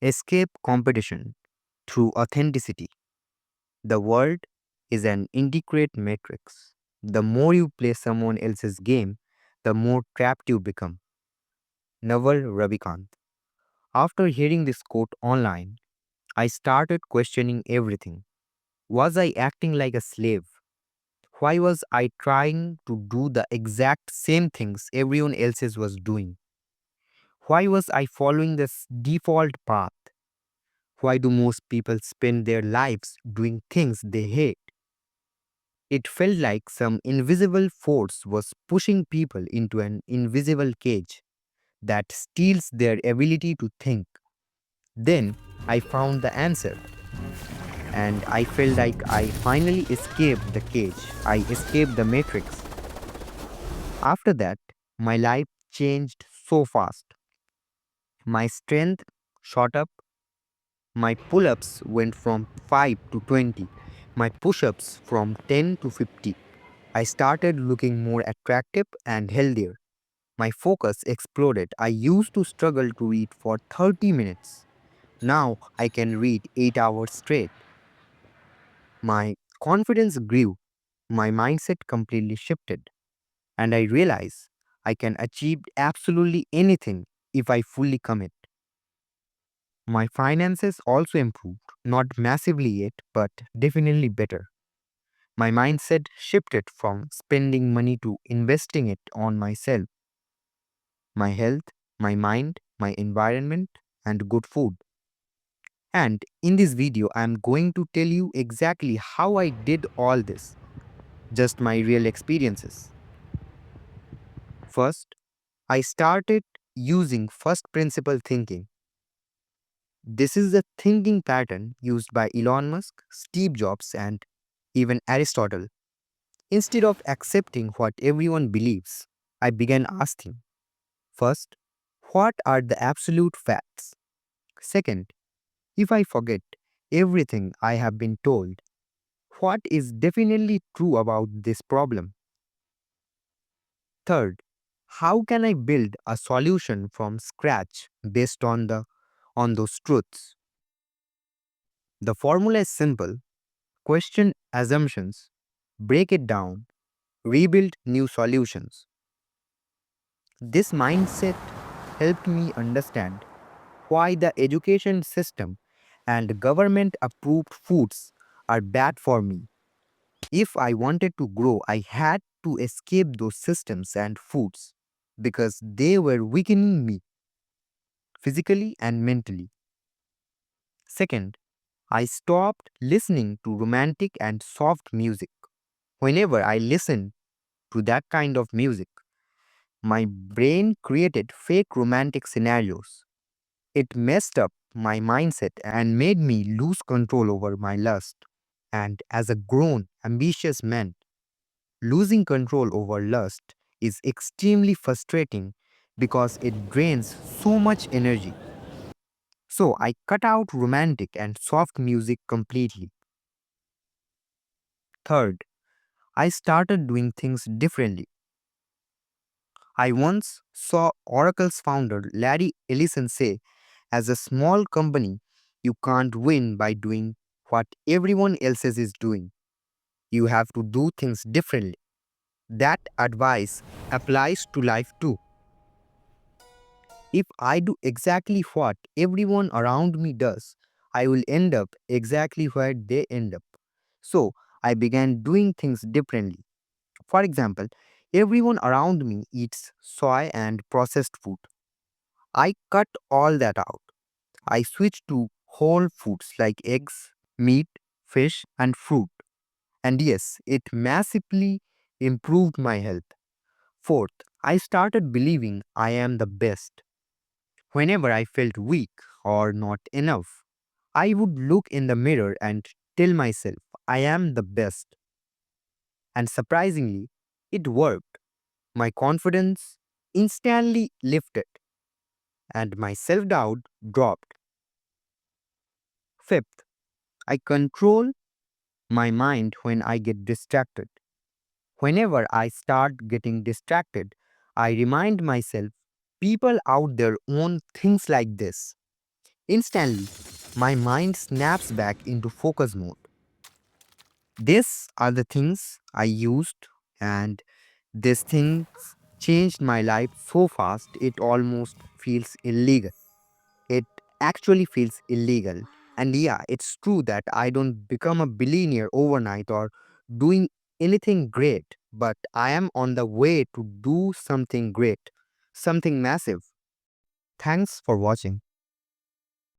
Escape competition through authenticity. The world is an integrate matrix. The more you play someone else's game, the more trapped you become. Naval Ravikant. After hearing this quote online, I started questioning everything. Was I acting like a slave? Why was I trying to do the exact same things everyone else was doing? Why was I following this default path? Why do most people spend their lives doing things they hate? It felt like some invisible force was pushing people into an invisible cage that steals their ability to think. Then I found the answer, and I felt like I finally escaped the cage. I escaped the matrix. After that, my life changed so fast. My strength shot up, my pull ups went from 5 to 20, my push ups from 10 to 50. I started looking more attractive and healthier. My focus exploded. I used to struggle to read for 30 minutes. Now I can read 8 hours straight. My confidence grew. My mindset completely shifted. And I realized I can achieve absolutely anything if I fully commit. My finances also improved, not massively yet, but definitely better. My mindset shifted from spending money to investing it on myself, my health, my mind, my environment, and good food. And in this video, I am going to tell you exactly how I did all this, just my real experiences. First, I started using first principle thinking. This is the thinking pattern used by Elon Musk, Steve Jobs, and even Aristotle. Instead of accepting what everyone believes, I began asking, first, what are the absolute facts? Second, if I forget everything I have been told, what is definitely true about this problem? Third, how can I build a solution from scratch based on those truths? The formula is simple. Question assumptions, break it down, rebuild new solutions. This mindset helped me understand why the education system and government approved foods are bad for me. If I wanted to grow, I had to escape those systems and foods because they were weakening me physically and mentally. Second, I stopped listening to romantic and soft music. Whenever I listened to that kind of music, my brain created fake romantic scenarios. It messed up my mindset and made me lose control over my lust. And as a grown, ambitious man, losing control over lust is extremely frustrating because it drains so much energy. So I cut out romantic and soft music completely. Third, I started doing things differently. I once saw Oracle's founder Larry Ellison say, as a small company, you can't win by doing what everyone else is doing. You have to do things differently. That advice applies to life too. If I do exactly what everyone around me does, I will end up exactly where they end up. So I began doing things differently. For example, everyone around me eats soy and processed food. I cut all that out. I switched to whole foods like eggs, meat, fish, and fruit. And yes, it massively improved my health. Fourth, I started believing I am the best. Whenever I felt weak or not enough, I would look in the mirror and tell myself I am the best. And surprisingly, it worked. My confidence instantly lifted and my self doubt dropped. Fifth, I control my mind when I get distracted. Whenever I start getting distracted, I remind myself people out there own things like this. Instantly, my mind snaps back into focus mode. These are the things I used, and these things changed my life so fast it almost feels illegal. It actually feels illegal. And yeah, it's true that I don't become a billionaire overnight or doing anything great, but I am on the way to do something great, something massive. Thanks for watching.